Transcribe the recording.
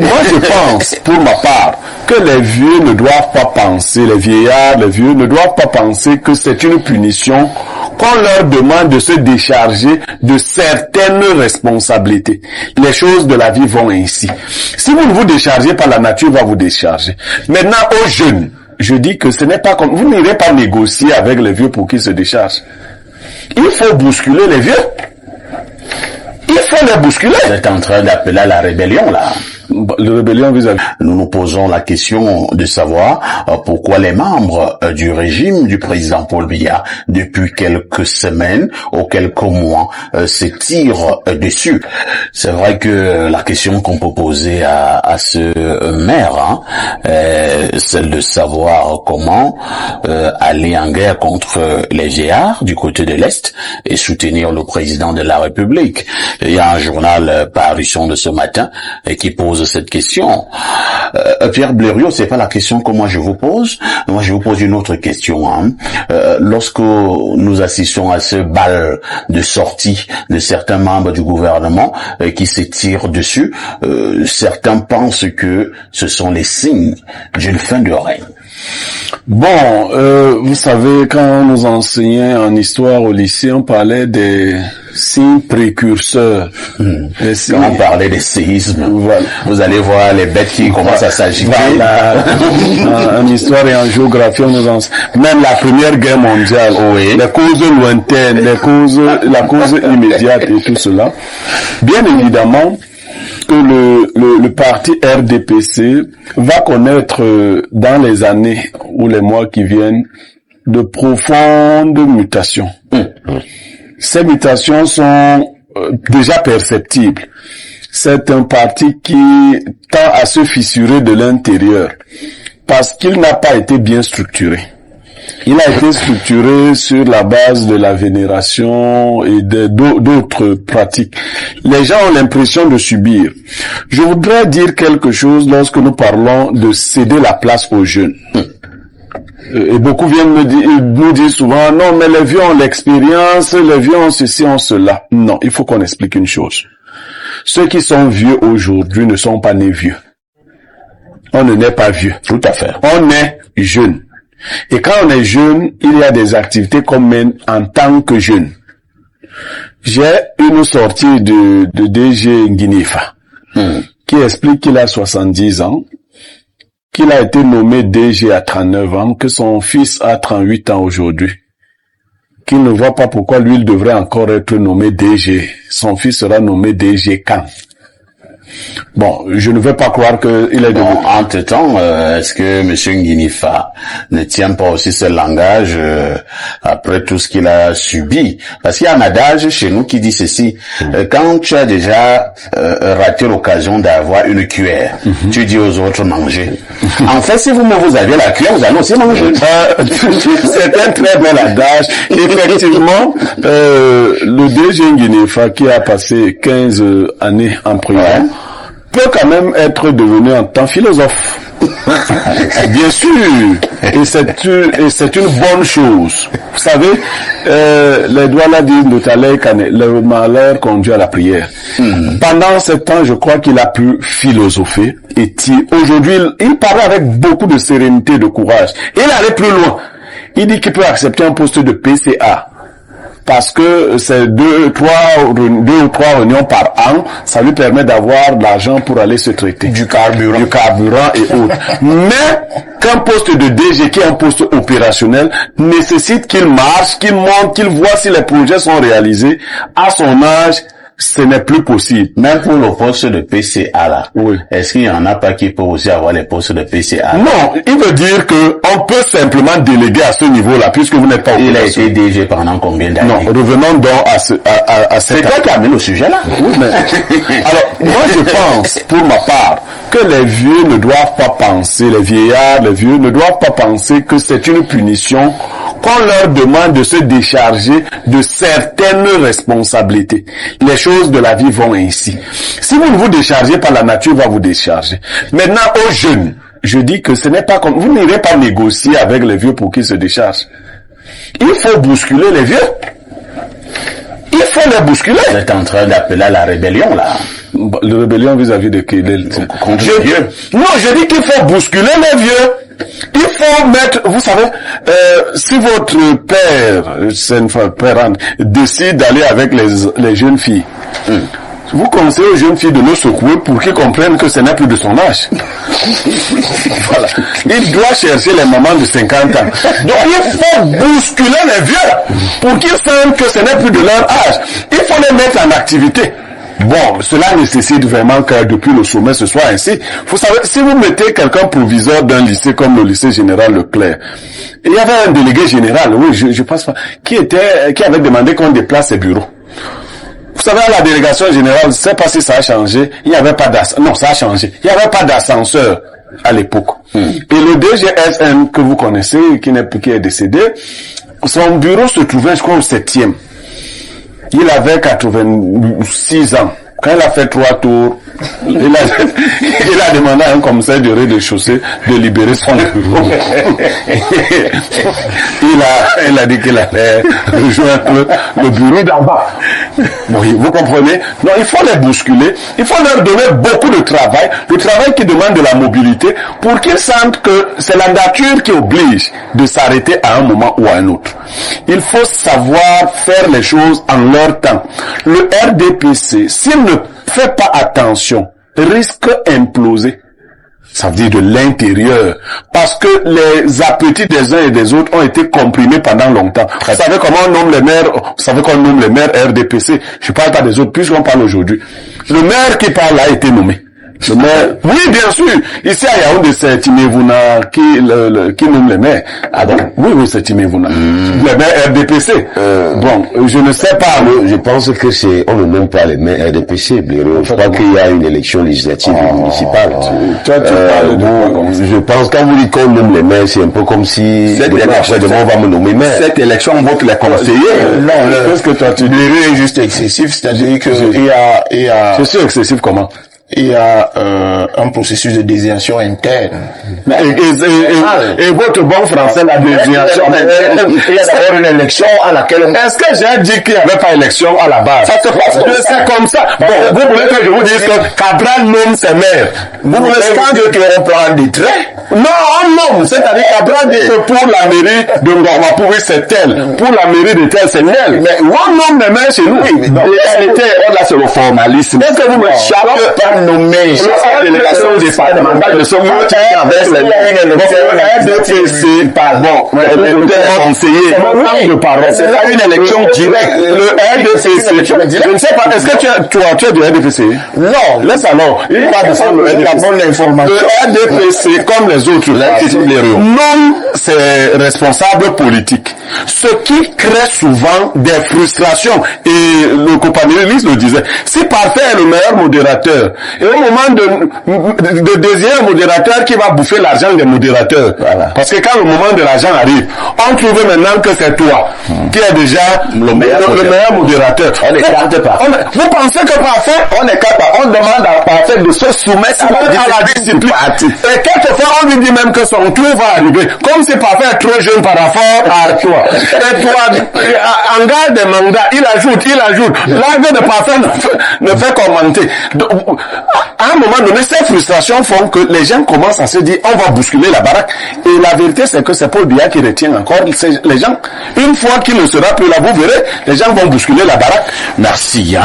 moi je pense, pour ma part, que les vieux ne doivent pas penser, les vieillards, les vieux ne doivent pas penser que c'est une punition qu'on leur demande de se décharger de certaines responsabilités. Les choses de la vie vont ainsi. Si vous ne vous déchargez pas, la nature va vous décharger. Maintenant, aux jeunes, je dis que ce n'est pas comme... Vous n'irez pas négocier avec les vieux pour qu'ils se déchargent. Il faut bousculer les vieux. Il faut les bousculer. Vous êtes en train d'appeler à la rébellion, là. La rébellion vis-à-vis. Nous nous posons la question de savoir pourquoi les membres du régime du président Paul Biya, depuis quelques semaines ou quelques mois, se tirent dessus. C'est vrai que la question qu'on peut poser à ce maire, c'est de savoir comment aller en guerre contre les vieillards du côté de l'Est et soutenir le président de la République. Il y a un journal parution de ce matin qui pose cette question. Pierre Blériot, c'est pas la question que moi je vous pose. Moi je vous pose une autre question. Lorsque nous assistons à ce bal de sortie de certains membres du gouvernement qui se tirent dessus, certains pensent que ce sont les signes d'une fin de règne. Bon, vous savez, quand on nous enseignait en histoire au lycée, on parlait des signes précurseurs. Quand on parlait des séismes, voilà. Vous allez voir les bêtes qui commencent à s'agiter. Voilà. En histoire et en géographie, on nous enseigne. Même la Première Guerre mondiale, oui. Les causes lointaines, la cause immédiate et tout cela. Bien évidemment, que le parti RDPC va connaître dans les années ou les mois qui viennent de profondes mutations. Ces mutations sont déjà perceptibles. C'est un parti qui tend à se fissurer de l'intérieur parce qu'il n'a pas été bien structuré. Il a été structuré sur la base de la vénération et d'autres pratiques. Les gens ont l'impression de subir. Je voudrais dire quelque chose lorsque nous parlons de céder la place aux jeunes. Et beaucoup viennent nous dire souvent, non, mais les vieux ont l'expérience, les vieux ont ceci, ont cela. Non, il faut qu'on explique une chose. Ceux qui sont vieux aujourd'hui ne sont pas nés vieux. On ne naît pas vieux. Tout à fait. On est jeune. Et quand on est jeune, il y a des activités qu'on mène en tant que jeune. J'ai une sortie de DG Nguinefa qui explique qu'il a 70 ans, qu'il a été nommé DG à 39 ans, que son fils a 38 ans aujourd'hui, qu'il ne voit pas pourquoi lui il devrait encore être nommé DG. Son fils sera nommé DG quand? Bon, je ne veux pas croire qu'il est devenu... Entre-temps, est-ce que M. Nguinefa ne tient pas aussi ce langage après tout ce qu'il a subi? Parce qu'il y a un adage chez nous qui dit ceci. Quand tu as déjà raté l'occasion d'avoir une cuillère, tu dis aux autres manger. En fait, si vous aviez la cuillère, vous allez aussi manger. C'est un très bel adage. Effectivement, le DG Nguinefa qui a passé 15 années en prison, peut quand même être devenu un temps philosophe. Bien sûr, et c'est une bonne chose. Vous savez, les Douala disent le malheur conduit à la prière. Pendant ce temps, je crois qu'il a pu philosopher et aujourd'hui, il parlait avec beaucoup de sérénité, de courage. Il allait plus loin. Il dit qu'il peut accepter un poste de PCA. Parce que c'est deux ou trois réunions par an, ça lui permet d'avoir de l'argent pour aller se traiter. Du carburant et autres. Mais qu'un poste de DG, qui est un poste opérationnel, nécessite qu'il marche, qu'il monte, qu'il voit si les projets sont réalisés. À son âge, ce n'est plus possible. Même pour le poste de PCA là, oui. Est-ce qu'il y en a pas qui peuvent aussi avoir les postes de PCA? Non, il veut dire que on peut simplement déléguer à ce niveau-là, puisque vous n'êtes pas Il a été DG pendant combien d'années? Non, revenons donc à cette... C'est toi qui as mis le sujet là? Oui, mais... Alors, moi je pense, pour ma part, que les vieux ne doivent pas penser, les vieillards, les vieux ne doivent pas penser que c'est une punition qu'on leur demande de se décharger de certaines responsabilités. Les choses de la vie vont ainsi. Si vous ne vous déchargez pas, la nature va vous décharger. Maintenant, aux jeunes, je dis que ce n'est pas comme... Vous n'irez pas négocier avec les vieux pour qu'ils se déchargent. Il faut bousculer les vieux. Il faut les bousculer. Vous êtes en train d'appeler à la rébellion là. Le rébellion vis-à-vis de qui? Non, je dis qu'il faut bousculer les vieux. Il faut mettre, vous savez, si votre père décide d'aller avec les jeunes filles, vous conseillez aux jeunes filles de le secouer pour qu'ils comprennent que ce n'est plus de son âge. Voilà. Il doit chercher les mamans de 50 ans. Donc il faut bousculer les vieux pour qu'ils sentent que ce n'est plus de leur âge. Il faut les mettre en activité. Bon, cela nécessite vraiment que depuis le sommet ce soit ainsi. Vous savez, si vous mettez quelqu'un proviseur d'un lycée comme le lycée général Leclerc, il y avait un délégué général, oui, je pense pas, qui avait demandé qu'on déplace ses bureaux. Vous savez, à la délégation générale, je ne sais pas si ça a changé, il n'y avait pas d'ascenseur. Non, ça a changé. Il n'y avait pas d'ascenseur à l'époque. Et le DGSN que vous connaissez, qui est décédé, son bureau se trouvait, je crois, au 7e. Il avait 86 ans. Quand il a fait 3 tours, il a demandé à un commissaire du rez-de-chaussée de libérer son bureau. il a dit qu'il allait rejoindre le bureau d'en bas. Oui, vous comprenez? Non, il faut les bousculer. Il faut leur donner beaucoup de travail. Le travail qui demande de la mobilité pour qu'ils sentent que c'est la nature qui oblige de s'arrêter à un moment ou à un autre. Il faut savoir faire les choses en leur temps. Le RDPC, s'il ne fait pas attention, risque d'imploser. Ça veut dire de l'intérieur. Parce que les appétits des uns et des autres ont été comprimés pendant longtemps. Vous savez comment on nomme les maires? Vous savez qu'on nomme les maires RDPC? Je parle pas des autres, puisqu'on parle aujourd'hui. Le maire qui parle a été nommé. Le maire, oui, bien sûr. Ici à Yaoundé, c'est Timevuna qui nomme les maires. Ah bon? Oui, c'est Timevuna. Les maires RDPC. Bon, je ne sais pas. Je pense que on ne nomme pas les maires RDPC. Je crois qu'il y a une élection législative municipale. Toi, tu parles de quoi? Je pense quand vous dites qu'on nomme les maires, c'est un peu comme si demain on va me nommer maire. Cette élection, on vote les conseillers. Non, qu'est-ce que toi tu dis? Le est juste excessif, c'est-à-dire que il y a C'est sûr excessif comment? Il y a un processus de désignation interne. Et votre bon français, la désignation interne, il y a d'abord une élection à laquelle Est-ce que j'ai dit qu'il n'y avait pas élection à la base? Ça se passe. C'est comme ça. Bon, vous voulez que je vous dise que Cabral nomme ses maires. Vous voulez quand Dieu qui reprend des traits? Non, on nomme. C'est-à-dire Cabral dit que pour la mairie de Ngormapouri, c'est tel. Pour la mairie de tel, c'est tel. Mais on nomme les maires chez nous. Oui, mais là, c'est le formalisme. Est-ce que vous me chaque nommé la délégation départementale de ce mouvement avec les conseillers de parole. C'est une élection directe. Le RDPC, je ne sais pas, est-ce que tu as du RDPC? Non, laisse alors. Il va descendre la bonne information. Le RDPC, comme les autres, nomme ses responsables politiques. Ce qui crée souvent des frustrations. Et le compagnonniste le disait. Si Parfait est le meilleur modérateur, et au moment de désigner un modérateur qui va bouffer l'argent des modérateurs. Voilà. Parce que quand le moment de l'argent arrive, on trouve maintenant que c'est toi qui est déjà le meilleur modérateur. On n'écarte pas. Vous pensez que Parfait, on n'écarte pas. On demande à Parfait de se soumettre à la discipline. Et quelquefois, on lui dit même que son tour va arriver. Comme si Parfait est trop jeune par rapport à toi. Et toi, en garde des mandats, il ajoute. L'arrivée de Parfait ne fait commenter. Donc, à un moment donné, ces frustrations font que les gens commencent à se dire on va bousculer la baraque. Et la vérité, c'est que c'est Paul Biya qui retient encore les gens. Une fois qu'il ne sera plus là, vous verrez, les gens vont bousculer la baraque. Merci.